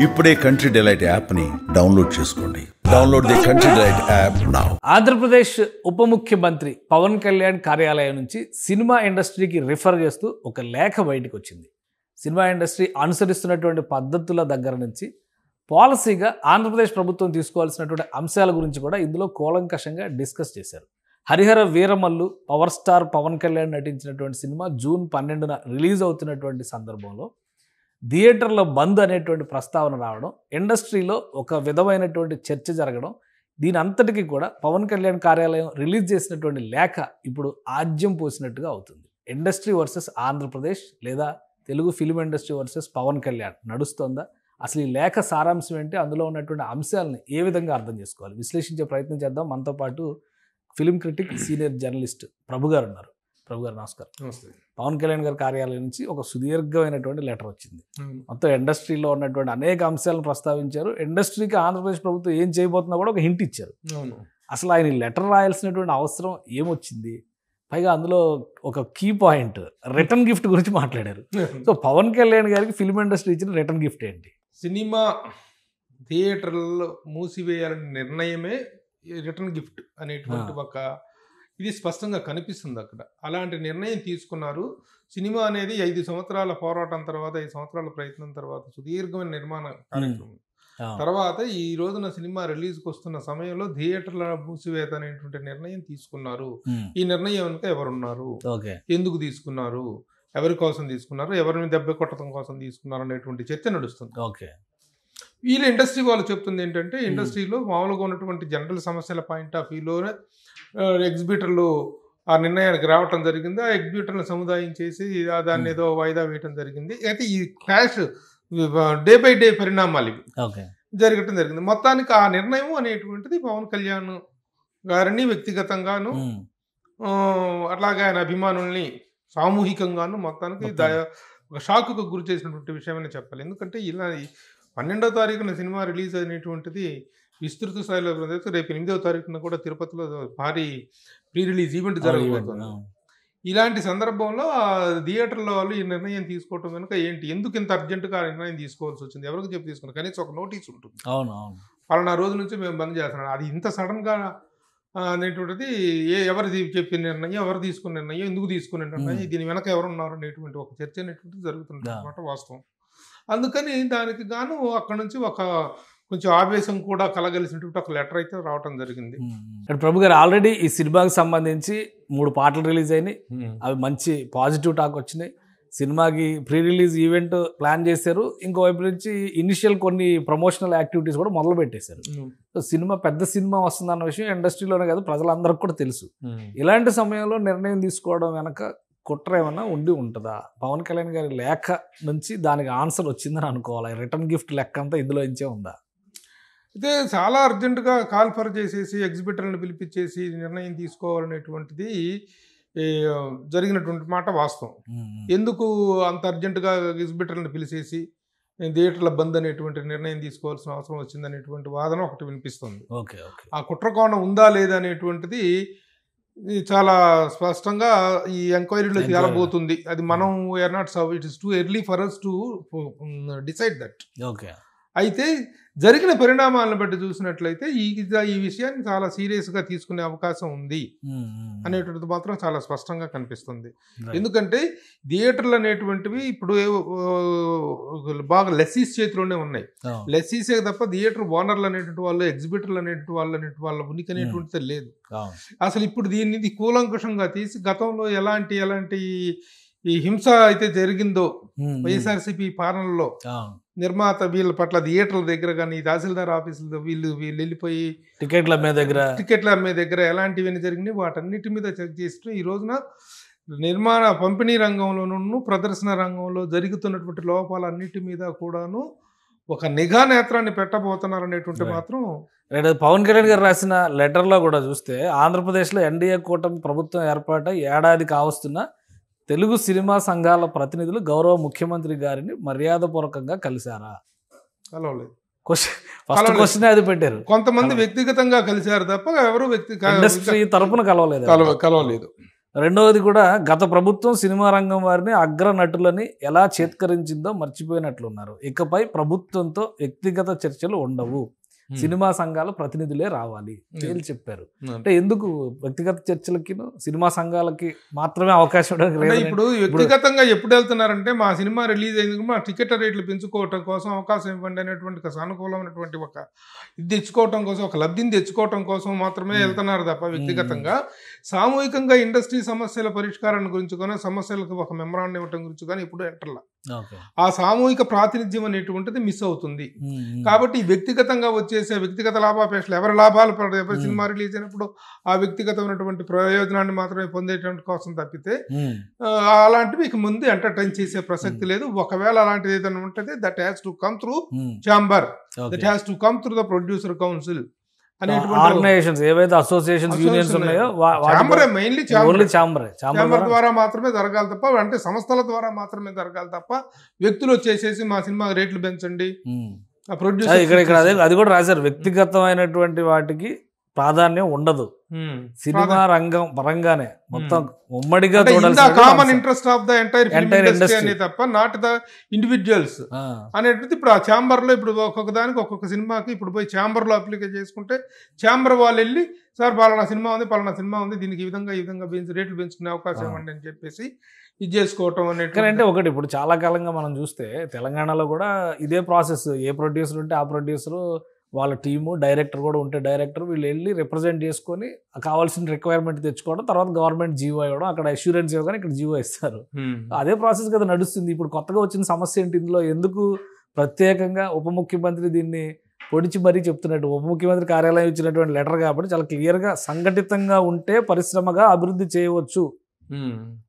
ఇప్పుడే country delight యాప్ని download చేసుకోండి. Download the country delight app now. Andhra Pradesh ఉప ముఖ్యమంత్రి పవన్ కళ్యాణ్ కార్యాలయం నుంచి సినిమా ఇండస్ట్రీకి రిఫర్ చేస్తూ ఒక లేఖ బయటకు వచ్చింది. సినిమా ఇండస్ట్రీ అనుసరిస్తున్నటువంటి పద్ధతుల దగ్గర నుంచి పాలసీగా ఆంధ్రప్రదేశ్ ప్రభుత్వం తీసుకోవాల్సినటువంటి అంశాల గురించి కూడా ఇందులో కూలంకషంగా డిస్కస్ చేశారు. హరిహర వీరమల్లు పవర్ స్టార్ పవన్ కళ్యాణ్ నటించినటువంటి సినిమా జూన్ 12న రిలీజ్ అవుతున్నటువంటి సందర్భంలో థియేటర్లో బంద్ అనేటువంటి ప్రస్తావన రావడం, ఇండస్ట్రీలో ఒక విధమైనటువంటి చర్చ జరగడం, దీని అంతటికీ కూడా పవన్ కళ్యాణ్ కార్యాలయం రిలీజ్ చేసినటువంటి లేఖ ఇప్పుడు ఆజ్యం పోసినట్టుగా అవుతుంది. ఇండస్ట్రీ వర్సెస్ ఆంధ్రప్రదేశ్ లేదా Telugu film industry versus Pawan Kalyan నడుస్తోందా? అసలు ఈ లేఖ సారాంశం ఏంటి, అందులో ఉన్నటువంటి అంశాలను ఏ విధంగా అర్థం చేసుకోవాలి, విశ్లేషించే ప్రయత్నం చేద్దాం. మనతో పాటు ఫిల్మ్ క్రిటిక్, సీనియర్ జర్నలిస్ట్ ప్రభు గారు ఉన్నారు. ప్రభు గారు నమస్కారం. నమస్తే. పవన్ కళ్యాణ్ గారి కార్యాలయం నుంచి ఒక సుదీర్ఘమైనటువంటి లెటర్ వచ్చింది. మొత్తం ఇండస్ట్రీలో ఉన్నటువంటి అనేక అంశాలను ప్రస్తావించారు. ఇండస్ట్రీకి ఆంధ్రప్రదేశ్ ప్రభుత్వం ఏం చేయబోతున్నా కూడా ఒక హింట్ ఇచ్చారు. అసలు ఆయన ఈ లెటర్ రాయాల్సినటువంటి అవసరం ఏమొచ్చింది? పైగా అందులో ఒక కీ పాయింట్ రిటర్న్ గిఫ్ట్ గురించి మాట్లాడారు. సో పవన్ కళ్యాణ్ గారికి ఫిల్మ్ ఇండస్ట్రీ ఇచ్చిన రిటర్న్ గిఫ్ట్ ఏంటి? సినిమా థియేటర్లలో మూసివేయాలనే నిర్ణయమే రిటర్న్ గిఫ్ట్ అనేటువంటి ఒక ఇది స్పష్టంగా కనిపిస్తుంది అక్కడ. అలాంటి నిర్ణయం తీసుకున్నారు. సినిమా అనేది 5 సంవత్సరాల పోరాటం తర్వాత, 5 సంవత్సరాల ప్రయత్నం తర్వాత సుదీర్ఘమైన నిర్మాణ కార్యక్రమం తర్వాత ఈ రోజున సినిమా రిలీజ్కి వస్తున్న సమయంలో థియేటర్ల మూసివేత అనేటువంటి నిర్ణయం తీసుకున్నారు. ఈ నిర్ణయం వెనుక ఎవరున్నారు, ఎందుకు తీసుకున్నారు, ఎవరి కోసం తీసుకున్నారు, ఎవరిని దెబ్బ కొట్టడం కోసం తీసుకున్నారు అనేటువంటి చర్చ నడుస్తుంది. వీళ్ళ ఇండస్ట్రీ వాళ్ళు చెప్తుంది ఏంటంటే, ఇండస్ట్రీలో మామూలుగా ఉన్నటువంటి జనరల్ సమస్యల పాయింట్ ఆఫ్ వ్యూలోనే ఎగ్జిబిటర్లు ఆ నిర్ణయానికి రావటం జరిగింది. ఆ ఎగ్జిబిటర్లను సముదాయించేసి దాన్ని ఏదో వాయిదా వేయటం జరిగింది. అయితే ఈ క్లాష్ డే బై డే పరిణామాలు ఇవి జరగటం జరిగింది. మొత్తానికి ఆ నిర్ణయం అనేటువంటిది పవన్ కళ్యాణ్ గారిని వ్యక్తిగతంగాను అట్లాగే ఆయన అభిమానుల్ని సామూహికంగాను మొత్తానికి ఒక షాక్కు గురి చేసినటువంటి విషయమని చెప్పాలి. ఎందుకంటే ఇలా 12వ తారీఖున సినిమా రిలీజ్ అయినటువంటిది విస్తృత స్థాయిలో, రేపు 8వ తారీఖున కూడా తిరుపతిలో భారీ ప్రీ రిలీజ్ ఈవెంట్ జరగబోతుంది. ఇలాంటి సందర్భంలో థియేటర్లో వాళ్ళు ఈ నిర్ణయం తీసుకోవటం కనుక ఏంటి, ఎందుకు ఇంత అర్జెంటుగా ఆ నిర్ణయం తీసుకోవాల్సి వచ్చింది, ఎవరికి చెప్పి తీసుకున్నారు? కనీసం ఒక నోటీస్ ఉంటుంది, పలానా రోజు నుంచి మేము బంద్ చేస్తున్నాం. అది ఇంత సడన్గా అనేటువంటిది ఎవరు చెప్పిన నిర్ణయం, ఎవరు తీసుకున్న నిర్ణయం, ఎందుకు తీసుకునే నిర్ణయం, దీని వెనక ఎవరున్నారు అనేటువంటి ఒక చర్చ అనేటువంటిది జరుగుతుంది అన్నమాట వాస్తవం. అందుకని దానికి గాను అక్కడ నుంచి ఒక కొంచెం ఆవేశం కూడా కలగలిసినటువంటి ఒక లెటర్ అయితే రావటం జరిగింది. ప్రభు గారు, ఆల్రెడీ ఈ సినిమాకి సంబంధించి 3 పాటలు రిలీజ్ అయినాయి. అవి మంచి పాజిటివ్ టాక్ వచ్చినాయి. సినిమాకి ప్రీ రిలీజ్ ఈవెంట్ ప్లాన్ చేశారు. ఇంకోవైపు నుంచి ఇనిషియల్ కొన్ని ప్రమోషనల్ యాక్టివిటీస్ కూడా మొదలు పెట్టేశారు. సో సినిమా పెద్ద సినిమా వస్తుందన్న విషయం ఇండస్ట్రీలోనే కాదు ప్రజలందరికీ కూడా తెలుసు. ఇలాంటి సమయంలో నిర్ణయం తీసుకోవడం వెనక కుట్ర ఏమన్నా ఉంటుందా? పవన్ కళ్యాణ్ గారి లేఖ నుంచి దానికి ఆన్సర్ వచ్చిందని అనుకోవాలి. రిటర్న్ గిఫ్ట్ లెక్క అంతా ఇందులో నుంచే ఉందా? అయితే చాలా అర్జెంటుగా కాల్ఫర్ చేసేసి ఎగ్జిబిటర్లను పిలిపించేసి నిర్ణయం తీసుకోవాలనేటువంటిది జరిగినటువంటి మాట వాస్తవం. ఎందుకు అంత అర్జెంటుగా ఎగ్జిబిటర్లను పిలిచేసి థియేటర్ల బంద్ అనేటువంటి నిర్ణయం తీసుకోవాల్సిన అవసరం వచ్చిందనేటువంటి వాదన ఒకటి వినిపిస్తుంది. ఆ కుట్రకోణం ఉందా లేదా అనేటువంటిది చాలా స్పష్టంగా ఈ ఎంక్వైరీలో తేలబోతుంది. అది మనం we are not it is too early for us to decide that. అయితే జరిగిన పరిణామాలను బట్టి చూసినట్లయితే ఈ విషయాన్ని చాలా సీరియస్గా తీసుకునే అవకాశం ఉంది అనేటువంటిది మాత్రం చాలా స్పష్టంగా కనిపిస్తుంది. ఎందుకంటే థియేటర్లు అనేటువంటివి ఇప్పుడు బాగా లెస్సీస్ చేతిలోనే ఉన్నాయి. లెస్సీసే తప్ప థియేటర్ ఓనర్లు అనేటువంటి వాళ్ళు, ఎగ్జిబిటర్లు అనేటువంటి వాళ్ళ ఉనికి అనేటువంటిది లేదు. అసలు ఇప్పుడు దీన్ని కూలంకుషంగా తీసి గతంలో ఎలాంటి ఈ హింస అయితే జరిగిందో వైఎస్ఆర్సీపీ పాలనలో నిర్మాత వీళ్ళ పట్ల థియేటర్ల దగ్గర కానీ తహసీల్దార్ ఆఫీసులతో వీళ్ళు వెళ్ళిపోయి టికెట్ల అమ్మే దగ్గర ఎలాంటివన్నీ జరిగినాయి వాటన్నిటి మీద చెక్ చేస్తూ ఈ రోజున నిర్మాణ పంపిణీ రంగంలోనూ ప్రదర్శన రంగంలో జరుగుతున్నటువంటి లోపాలన్నిటి మీద కూడాను ఒక నిఘా నేత్రాన్ని పెట్టబోతున్నారు అనేటువంటి మాత్రం పవన్ కళ్యాణ్ గారు రాసిన లెటర్లో కూడా చూస్తే ఆంధ్రప్రదేశ్లో ఎన్డీఏ కూటమి ప్రభుత్వం ఏర్పాటై ఏడాది కావస్తున్న తెలుగు సినిమా సంఘాల ప్రతినిధులు గౌరవ ముఖ్యమంత్రి గారిని మర్యాదపూర్వకంగా కలిశారా? కలవలేదు. క్వశ్చన్ అది పెట్టారు. కొంతమంది వ్యక్తిగతంగా కలిశారు తప్ప ఎవరు ఇండస్ట్రీ తరపున కలవలేదు. రెండవది కూడా గత ప్రభుత్వం సినిమా రంగం వారిని అగ్ర నటులని ఎలా చేత్కరించిందో మర్చిపోయినట్లున్నారు. ఇకపై ప్రభుత్వంతో వ్యక్తిగత చర్చలు ఉండవు, సినిమా సంఘాల ప్రతినిధులే రావాలి తేల్చి చెప్పారు. అంటే ఎందుకు వ్యక్తిగత చర్చలకి సినిమా సంఘాలకి మాత్రమే అవకాశం ఇవ్వడానికి? ఇప్పుడు వ్యక్తిగతంగా ఎప్పుడు వెళ్తున్నారంటే మా సినిమా రిలీజ్ అయింది మా టికెట్ రేట్లు పెంచుకోవటం కోసం అవకాశం ఇవ్వండి అనేటువంటి సానుకూలమైనటువంటి ఒక ఇది తెచ్చుకోవటం కోసం, ఒక లబ్ధిని తెచ్చుకోవటం కోసం మాత్రమే వెళ్తున్నారు తప్ప వ్యక్తిగతంగా సామూహికంగా ఇండస్ట్రీ సమస్యల పరిష్కారాన్ని గురించి కానీ సమస్యలకు ఒక మెమరాండం ఇవ్వటం గురించి కానీ ఇప్పుడు ఎంటర్లా. ఆ సామూహిక ప్రాతినిధ్యం అనేటువంటిది మిస్ అవుతుంది. కాబట్టి వ్యక్తిగతంగా వచ్చేసే వ్యక్తిగత లాభాపేక్షలు ఎవరి లాభాలు ఎవరి సినిమా రిలీజ్ అయినప్పుడు ఆ వ్యక్తిగతమైనటువంటి ప్రయోజనాన్ని మాత్రమే పొందేటువంటి కోసం తప్పితే అలాంటివి ఇక ముందు ఎంటర్టైన్ చేసే ప్రసక్తి లేదు. ఒకవేళ అలాంటిది ఏదైనా ఉంటుంది that has to come through chamber, that has to come through the producer council organisations ఏవైతే అసోసియేషన్స్ యూనియన్స్ ఉన్నాయో ఛాంబర్ ద్వారా మాత్రమే జరగాలి తప్ప, అంటే సంస్థల ద్వారా మాత్రమే జరగాలి తప్ప వ్యక్తులు వచ్చేసేసి మా సినిమా రేట్లు పెంచండి ఇక్కడ అది కూడా రాశారు. వ్యక్తిగతమైనటువంటి వాటికి ప్రాధాన్యం ఉండదు, సినిమా రంగం పరంగానే మొత్తం ఉమ్మడిగా common interest of the entire industry తప్ప నాట్ ద ఇండివిజువల్స్ అనేటిది. ఇప్పుడు ఆ ఛాంబర్ లో ఇప్పుడు ఒక్కొక్క దానికి ఒక్కొక్క సినిమాకి ఇప్పుడు పోయి ఛాంబర్ లో అప్లికేషన్ చేసుకుంటే ఛాంబర్ వాళ్ళు వెళ్ళి సార్ పలానా సినిమా ఉంది దీనికి ఈ విధంగా రేట్లు పెంచుకునే అవకాశం ఇవ్వండి అని చెప్పేసి ఇది చేసుకోవటం అనేది. అంటే ఒకటి ఇప్పుడు చాలా కాలంగా మనం చూస్తే తెలంగాణలో కూడా ఇదే ప్రాసెస్. ఏ ప్రొడ్యూసర్ ఉంటే ఆ ప్రొడ్యూసర్ వాళ్ళ టీము, డైరెక్టర్ కూడా ఉంటే డైరెక్టర్, వీళ్ళు వెళ్ళి రిప్రజెంట్ చేసుకొని కావాల్సిన రిక్వైర్మెంట్ తెచ్చుకోవడం, తర్వాత గవర్నమెంట్ జీవో ఇవ్వడం, అక్కడ అష్యూరెన్స్ ఇవ్వగానే ఇక్కడ జీవో ఇస్తారు. అదే ప్రాసెస్ కదా నడుస్తుంది. ఇప్పుడు కొత్తగా వచ్చిన సమస్య ఏంటి ఇందులో? ఎందుకు ప్రత్యేకంగా ఉప ముఖ్యమంత్రి దీన్ని పొడిచి మరీ చెప్తున్నట్టు? ఉప ముఖ్యమంత్రి కార్యాలయం ఇచ్చినటువంటి లెటర్ కాబట్టి చాలా క్లియర్గా సంఘటితంగా ఉంటే పరిశ్రమగా అభివృద్ధి చేయవచ్చు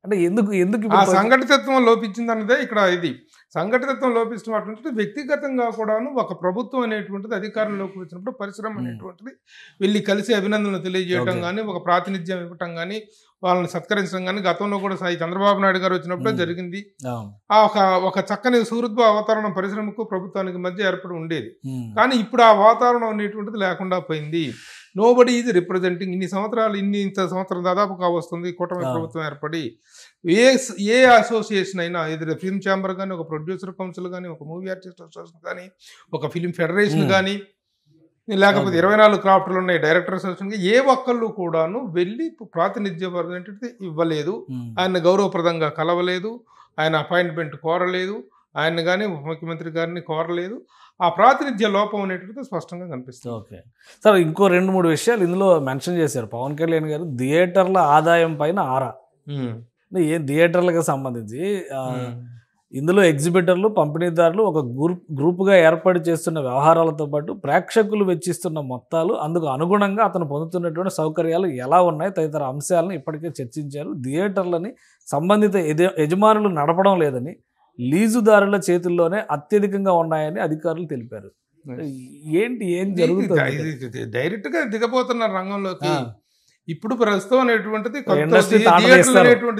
అంటే ఎందుకు ఆ సంఘటితత్వం లోపించింది అన్నదే ఇక్కడ. ఇది సంఘటితత్వం లోపిస్తున్నటువంటి వ్యక్తిగతంగా కూడాను ఒక ప్రభుత్వం అనేటువంటిది అధికారంలోకి వచ్చినప్పుడు పరిశ్రమ అనేటువంటిది వెళ్ళి కలిసి అభినందనలు తెలియజేయడం కానీ, ఒక ప్రాతినిధ్యం ఇవ్వటం కానీ, వాళ్ళని సత్కరించడం కానీ గతంలో కూడా చంద్రబాబు నాయుడు గారు వచ్చినప్పుడే జరిగింది. ఆ ఒక చక్కని సుహృద్భావ వాతావరణం పరిశ్రమకు ప్రభుత్వానికి మధ్య ఏర్పడి ఉండేది. కానీ ఇప్పుడు ఆ వాతావరణం అనేటువంటిది లేకుండా పోయింది. Nobody is representing. ఇంత సంవత్సరం దాదాపు కావస్తుంది కూటమి ప్రభుత్వం ఏర్పడి. ఏ అసోసియేషన్ అయినా, ఇది ఫిల్మ్ ఛాంబర్ కానీ, ఒక ప్రొడ్యూసర్ కౌన్సిల్ కానీ, ఒక మూవీ ఆర్టిస్ట్ అసోసియేషన్ కానీ, ఒక ఫిలిం ఫెడరేషన్ కానీ, లేకపోతే 24 క్రాఫ్ట్లు ఉన్నాయి డైరెక్టర్ అసోసియేషన్, ఏ ఒక్కళ్ళు కూడాను వెళ్ళి ప్రాతినిధ్యం అనేటువంటిది ఇవ్వలేదు. ఆయన గౌరవప్రదంగా కలవలేదు, ఆయన అపాయింట్మెంట్ కోరలేదు, ఆయన కానీ ఉప ముఖ్యమంత్రి గారిని కోరలేదు. ఆ ప్రాతినిధ్య లోపం అనేటువంటిది స్పష్టంగా కనిపిస్తుంది. ఓకే సార్, ఇంకో 2-3 విషయాలు ఇందులో మెన్షన్ చేశారు పవన్ కళ్యాణ్ గారు. థియేటర్ల ఆదాయం పైన ఆరా. ఏ థియేటర్లకు సంబంధించి ఇందులో ఎగ్జిబిటర్లు, పంపిణీదారులు ఒక గ్రూపుగా ఏర్పాటు చేస్తున్న వ్యవహారాలతో పాటు ప్రేక్షకులు వెచ్చిస్తున్న మొత్తాలు, అందుకు అనుగుణంగా అతను పొందుతున్నటువంటి సౌకర్యాలు ఎలా ఉన్నాయి తదితర అంశాలను ఇప్పటికే చర్చించారు. థియేటర్లని సంబంధిత యజమానులు నడపడం లేదని, లీజుదారుల చేతుల్లోనే అత్యధికంగా ఉన్నాయని అధికారులు తెలిపారు. ఏం జరుగుతుంది? డైరెక్ట్ గా దిగబోతున్నారు రంగంలోకి. ఇప్పుడు ప్రస్తుతం అనేటువంటిది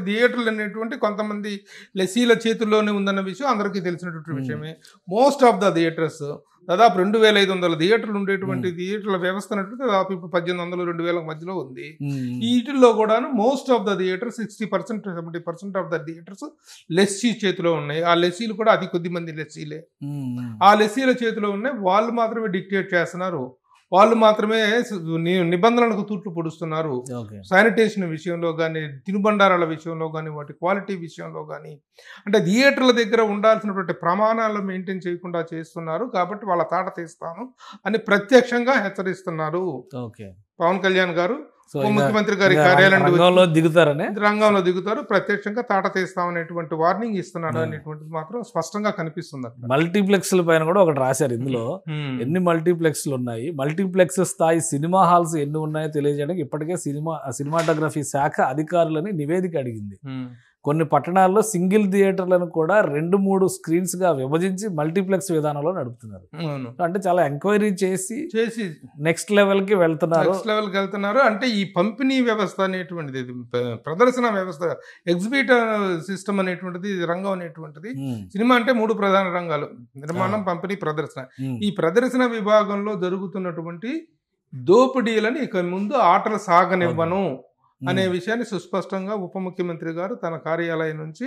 థియేటర్లు అనేటువంటి కొంతమంది లెసీల చేతుల్లోనే ఉందన్న విషయం అందరికీ తెలిసినటువంటి విషయమే. మోస్ట్ ఆఫ్ ద థియేటర్స్ దాదాపు 2500 థియేటర్లు ఉండేటువంటి థియేటర్ల వ్యవస్థ అనేటువంటి దాదాపు ఇప్పుడు 1800-2000 మధ్యలో ఉంది. వీటిల్లో కూడాను most of the theatres 60%-70% of the theatres lessee చేతిలో ఉన్నాయి. ఆ లెస్సీలు కూడా అతి కొద్ది మంది లెస్సీలే. ఆ లెస్సీల చేతిలో ఉన్నాయి. వాళ్ళు మాత్రమే డిక్టేట్ చేస్తున్నారు, వాళ్ళు మాత్రమే నిబంధనలకు తూట్లు పొడుస్తున్నారు. శానిటేషన్ విషయంలో కానీ, తినుబండారాల విషయంలో కానీ, వాటి క్వాలిటీ విషయంలో కానీ, అంటే థియేటర్ల దగ్గర ఉండాల్సినటువంటి ప్రమాణాలు మెయింటైన్ చేయకుండా చేస్తున్నారు. కాబట్టి వాళ్ళ తాట తీస్తాను అని ప్రత్యక్షంగా హెచ్చరిస్తున్నారు పవన్ కళ్యాణ్ గారు. ఉప ముఖ్యమంత్రి గారి కార్యాలయంలో రంగంలో దిగుతారు, ప్రత్యక్షంగా తాట తీస్తామనేటువంటి వార్నింగ్ ఇస్తున్నాడు అనేటువంటిది మాత్రం స్పష్టంగా కనిపిస్తుంది. మల్టీప్లెక్స్ల పైన కూడా ఒకటి రాశారు ఇందులో. ఎన్ని మల్టీప్లెక్స్లు ఉన్నాయి, మల్టీప్లెక్స్ స్థాయి సినిమా హాల్స్ ఎన్ని ఉన్నాయో తెలియజేయడానికి ఇప్పటికే సినిమాటోగ్రఫీ శాఖ అధికారులని నివేదిక అడిగింది. కొన్ని పట్టణాల్లో సింగిల్ థియేటర్లను కూడా 2-3 స్క్రీన్స్ గా విభజించి మల్టీప్లెక్స్ విధానంలో నడుపుతున్నారు. అంటే చాలా ఎంక్వైరీ చేసి నెక్స్ట్ లెవెల్ కి వెళ్తున్నారు. అంటే ఈ పంపిణీ వ్యవస్థ అనేటువంటిది, ప్రదర్శన వ్యవస్థ, ఎగ్జిబిటర్ సిస్టమ్ అనేటువంటిది, రంగం అనేటువంటిది, సినిమా అంటే 3 ప్రధాన రంగాలు: నిర్మాణం, పంపిణీ, ప్రదర్శన. ఈ ప్రదర్శన విభాగంలో జరుగుతున్నటువంటి దోపిడీలని ఇక ముందు ఆటలు సాగనివ్వను అనే విషయాన్ని సుస్పష్టంగా ఉప ముఖ్యమంత్రి గారు తన కార్యాలయం నుంచి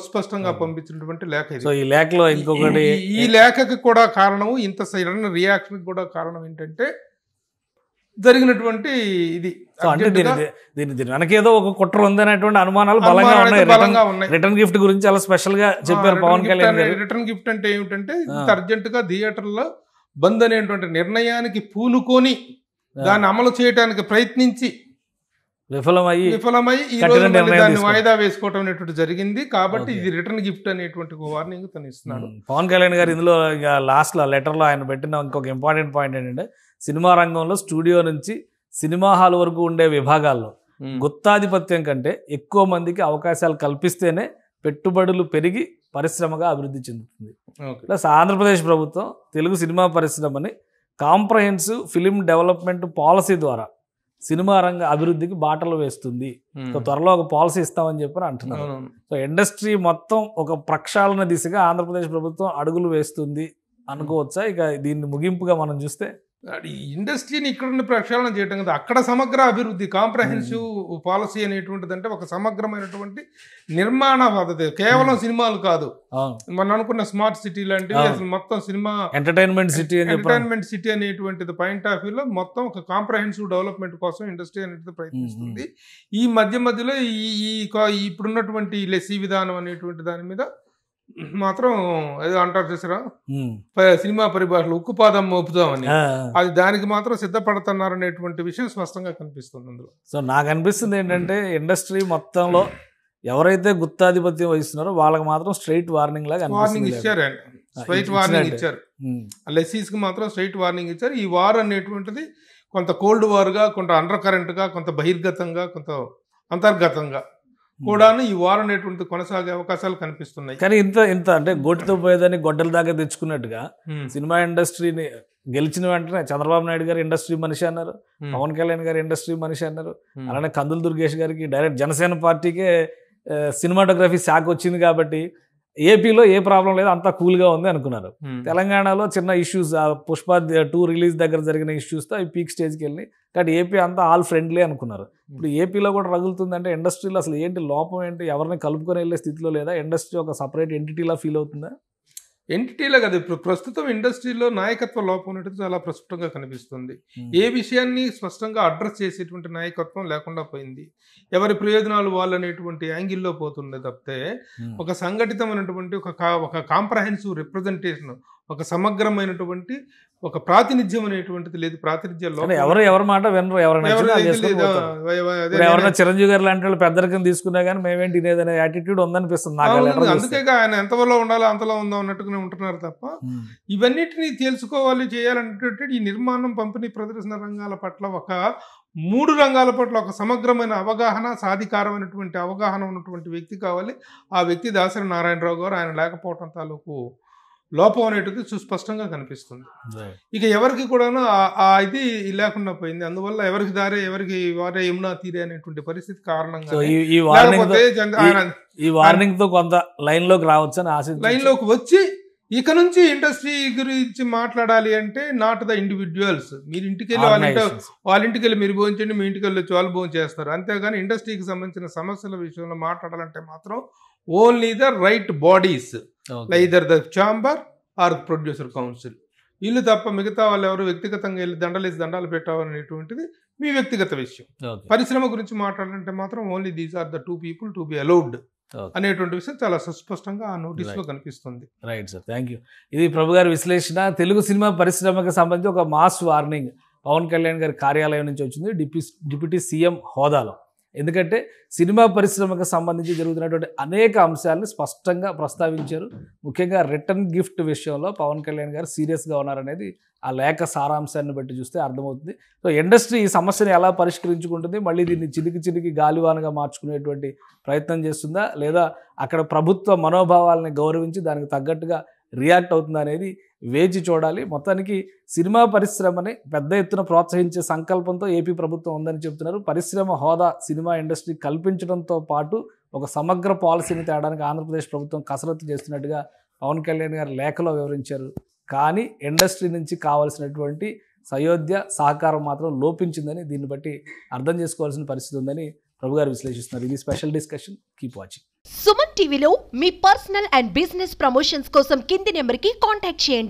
స్పష్టంగా పంపించినటువంటి లేఖ ఇది. సో ఈ లేఖలో ఇంకొకటి, ఈ లేఖకి కూడా కారణము, ఇంత సడన్ రియాక్షన్ కూడా కారణం ఏంటంటే జరిగినటువంటి ఇది. అంటే దీని వెనకేదో ఒక కుట్ర ఉందనేటువంటి అనుమానాలు బలంగా ఉన్నాయి. రిటర్న్ గిఫ్ట్ గురించి చాలా స్పెషల్ గా చెప్పారు పవన్ కళ్యాణ్ గారు. రిటర్న్ గిఫ్ట్ అంటే ఏమిటంటే అర్జెంట్ గా థియేటర్లో బంద్ అనేటువంటి నిర్ణయానికి పూనుకొని దాన్ని అమలు చేయడానికి ప్రయత్నించి విఫలమై ఈ రోజు దాన్ని వాయిదా వేసుకోవటం అనేటువంటి జరిగింది. కాబట్టి ఇది రిటర్న్ గిఫ్ట్ అనేటువంటి వార్నింగ్ తను ఇస్తున్నాడు పవన్ కళ్యాణ్ గారు. ఇందులో లాస్ట్ లో లెటర్ లో ఆయన పెట్టిన ఇంకొక ఇంపార్టెంట్ పాయింట్ ఏంటంటే, సినిమా రంగంలో స్టూడియో నుంచి సినిమా హాల్ వరకు ఉండే విభాగాల్లో గుత్తాధిపత్యం కంటే ఎక్కువ మందికి అవకాశాలు కల్పిస్తేనే పెట్టుబడులు పెరిగి పరిశ్రమగా అభివృద్ధి చెందుతుంది. ప్లస్ ఆంధ్రప్రదేశ్ ప్రభుత్వం తెలుగు సినిమా పరిశ్రమని కాంప్రహెన్సివ్ ఫిలిం డెవలప్మెంట్ పాలసీ ద్వారా సినిమా రంగ అభివృద్ధికి బాటలు వేస్తుంది. సో త్వరలో ఒక పాలసీ ఇస్తామని చెప్పి అంటున్నారు. సో ఇండస్ట్రీ మొత్తం ఒక ప్రక్షాళన దిశగా ఆంధ్రప్రదేశ్ ప్రభుత్వం అడుగులు వేస్తుంది అనుకోవచ్చా? ఇక దీన్ని ముగింపుగా మనం చూస్తే ఇండస్ట్రీని ఇక్కడ ప్రక్షాళన చేయటం కదా, అక్కడ సమగ్ర అభివృద్ధి, కాంప్రహెన్సివ్ పాలసీ అనేటువంటిది అంటే ఒక సమగ్రమైనటువంటి నిర్మాణ పద్ధతి. కేవలం సినిమాలు కాదు, మనం అనుకున్న స్మార్ట్ సిటీ లాంటివి అసలు మొత్తం సినిమా ఎంటర్టైన్మెంట్ సిటీ అనేటువంటిది పాయింట్ ఆఫ్ వ్యూలో మొత్తం ఒక కాంప్రహెన్సివ్ డెవలప్మెంట్ కోసం ఇండస్ట్రీ అనేది ప్రయత్నిస్తుంది. ఈ మధ్యలో ఇప్పుడున్నటువంటి లెస్సీ విధానం అనేటువంటి దాని మీద మాత్రం ఏదో అంటారు చూసారా, సినిమా పరిభాషలో ఉక్కుపాదం మోపుదామని, అది దానికి మాత్రం సిద్ధపడుతున్నారు అనేటువంటి విషయం స్పష్టంగా కనిపిస్తుంది అందులో. సో నాకు అనిపిస్తుంది ఏంటంటే, ఇండస్ట్రీ మొత్తంలో ఎవరైతే గుత్తాధిపత్యం వహిస్తున్నారో వాళ్ళకి మాత్రం స్ట్రైట్ వార్నింగ్ లాగా ఇచ్చారు. స్ట్రైట్ వార్నింగ్ ఇచ్చారు. లెస్సీస్ కి మాత్రం స్ట్రైట్ వార్నింగ్ ఇచ్చారు. ఈ వార్ అనేటువంటిది కొంత కోల్డ్ వార్గా, కొంత అండర్ కరెంట్ గా, కొంత బహిర్గతంగా, కొంత అంతర్గతంగా కూడాను ఈ వార్ అనేటువంటి కొనసాగే అవకాశాలు కనిపిస్తున్నాయి. కానీ ఇంత అంటే గోటితో పోయేదాన్ని గొడ్డల దాకా తెచ్చుకున్నట్టుగా సినిమా ఇండస్ట్రీని గెలిచిన వెంటనే చంద్రబాబు నాయుడు గారు ఇండస్ట్రీ మనిషి అన్నారు, పవన్ కళ్యాణ్ గారు ఇండస్ట్రీ మనిషి అన్నారు, అలానే కందుల దుర్గేష్ గారికి డైరెక్ట్ జనసేన పార్టీకే సినిమాటోగ్రఫీ శాఖ వచ్చింది కాబట్టి ఏపీలో ఏ ప్రాబ్లం లేదు, అంతా కూల్గా ఉంది అనుకున్నారు. తెలంగాణలో చిన్న ఇష్యూస్, పుష్ప 2 రిలీజ్ దగ్గర జరిగిన ఇష్యూస్తో అవి పీక్ స్టేజ్కి వెళ్ళి, కాబట్టి ఏపీ అంతా ఆల్ ఫ్రెండ్లీ అనుకున్నారు. ఇప్పుడు ఏపీలో కూడా రగులుతుందంటే ఇండస్ట్రీలో అసలు ఏంటి లోపం ఏంటి, ఎవరిని కలుపుకొని వెళ్ళే స్థితిలో లేదా, ఇండస్ట్రీ ఒక సపరేట్ ఎంటిటీలా ఫీల్ అవుతుందా? ఎంటిటీలో కదా, ఇప్పుడు ప్రస్తుతం ఇండస్ట్రీలో నాయకత్వ లోపం ఉన్నట్టు చాలా ప్రస్ఫుటంగా కనిపిస్తుంది. ఏ విషయాన్ని స్పష్టంగా అడ్రస్ చేసేటువంటి నాయకత్వం లేకుండా పోయింది. ఎవరి ప్రయోజనాలు వాళ్ళు అనేటువంటి యాంగిల్లో పోతుంది తప్పితే ఒక సంఘటితమైనటువంటి ఒక కాంప్రహెన్సివ్ రిప్రజెంటేషన్, ఒక సమగ్రమైనటువంటి ఒక ప్రాతినిధ్యం అనేటువంటిది లేదు. ప్రాతినిధ్యంలో ఎవరి మాట వినరు. ఎవరైనా చిరంజీవి గారు లాంటి వాళ్ళు పెద్దరికం తీసుకున్నా కానీ మేమేంటి ఇదేదనే యాటిట్యూడ్ ఉందనిపిస్తుంది నాకు. అందుకే ఆయన ఎంతలో ఉండాలో అంతలో ఉందా అన్నట్టుగానే ఉంటున్నారు తప్ప ఇవన్నిటిని తెలుసుకోవాలి, చేయాలంటే ఈ నిర్మాణం, పంపిణీ, ప్రదర్శన రంగాల పట్ల ఒక 3 రంగాల పట్ల ఒక సమగ్రమైన అవగాహన, సాధికారమైనటువంటి అవగాహన ఉన్నటువంటి వ్యక్తి కావాలి. ఆ వ్యక్తి దాసరి నారాయణరావు గారు. ఆయన లేకపోవటం తాలూకు లోపం అనేటిది సుస్పష్టంగా కనిపిస్తుంది. ఇక ఎవరికి కూడా ఇది లేకుండా పోయింది. అందువల్ల ఎవరికి దారే ఎవరికి వారే యమునా తీరే అనేటువంటి పరిస్థితి కారణంగా ఈ వార్నింగ్ తో కొంత లైన్ లోకి రావచ్చు అని ఆశ. లైన్ లోకి వచ్చి ఇక నుంచి ఇండస్ట్రీ గురించి మాట్లాడాలి అంటే నాట్ ద ఇండివిజువల్స్. మీరు ఇంటికి వెళ్ళి వాళ్ళ ఇంటికి వెళ్ళి మీరు భోంచండి, మీ ఇంటికి వెళ్ళి వాళ్ళు భోజనం చేస్తారు. అంతేగాని ఇండస్ట్రీకి సంబంధించిన సమస్యల విషయంలో మాట్లాడాలంటే మాత్రం only the right bodies, either the chamber or producer council, వీళ్ళు తప్ప మిగతా వాళ్ళు ఎవరు వ్యక్తిగతంగా వెళ్ళి దండాలు పెట్టాలనేటువంటిది మీ వ్యక్తిగత విషయం. పరిశ్రమ గురించి మాట్లాడాలంటే మాత్రం only these are the 2 people to be allowed అనేటువంటి విషయం చాలా సుస్పష్టంగా ఆ నోటీస్ లో కనిపిస్తుంది. Right sir, thank you. ఇది ప్రభు గారి విశ్లేషణ. తెలుగు సినిమా పరిశ్రమకు సంబంధించి ఒక మాస్ వార్నింగ్ పవన్ కళ్యాణ్ గారి కార్యాలయం నుంచి వచ్చింది డిప్యూటీ సీఎం హోదాలో. ఎందుకంటే సినిమా పరిశ్రమకు సంబంధించి జరుగుతున్నటువంటి అనేక అంశాలను స్పష్టంగా ప్రస్తావించారు. ముఖ్యంగా రిటర్న్ గిఫ్ట్ విషయంలో పవన్ కళ్యాణ్ గారు సీరియస్గా ఉన్నారనేది ఆ లేఖ సారాంశాన్ని బట్టి చూస్తే అర్థమవుతుంది. సో ఇండస్ట్రీ ఈ సమస్యను ఎలా పరిష్కరించుకుంటుంది, మళ్ళీ దీన్ని చిలికి మార్చుకునేటువంటి ప్రయత్నం చేస్తుందా, లేదా అక్కడ ప్రభుత్వ మనోభావాలని గౌరవించి దానికి తగ్గట్టుగా రియాక్ట్ అవుతుందా అనేది వేచి చూడాలి. మొత్తానికి సినిమా పరిశ్రమని పెద్ద ఎత్తున ప్రోత్సహించే సంకల్పంతో ఏపీ ప్రభుత్వం ఉందని చెప్తున్నారు. పరిశ్రమ హోదా సినిమా ఇండస్ట్రీ కల్పించడంతో పాటు ఒక సమగ్ర పాలసీని తేడానికి ఆంధ్రప్రదేశ్ ప్రభుత్వం కసరత్తు చేస్తున్నట్టుగా పవన్ కళ్యాణ్ గారు లేఖలో వివరించారు. కానీ ఇండస్ట్రీ నుంచి కావాల్సినటువంటి సయోధ్య సహకారం మాత్రం లోపించిందని దీన్ని బట్టి అర్థం చేసుకోవాల్సిన పరిస్థితి ఉందని ప్రభు గారు విశ్లేషిస్తున్నారు. ఇది special discussion. Keep watching. Suman టీవీలో మీ పర్సనల్ అండ్ బిజినెస్ ప్రమోషన్స్ కోసం కింది నెంబర్కి కాంటాక్ట్ చేయండి.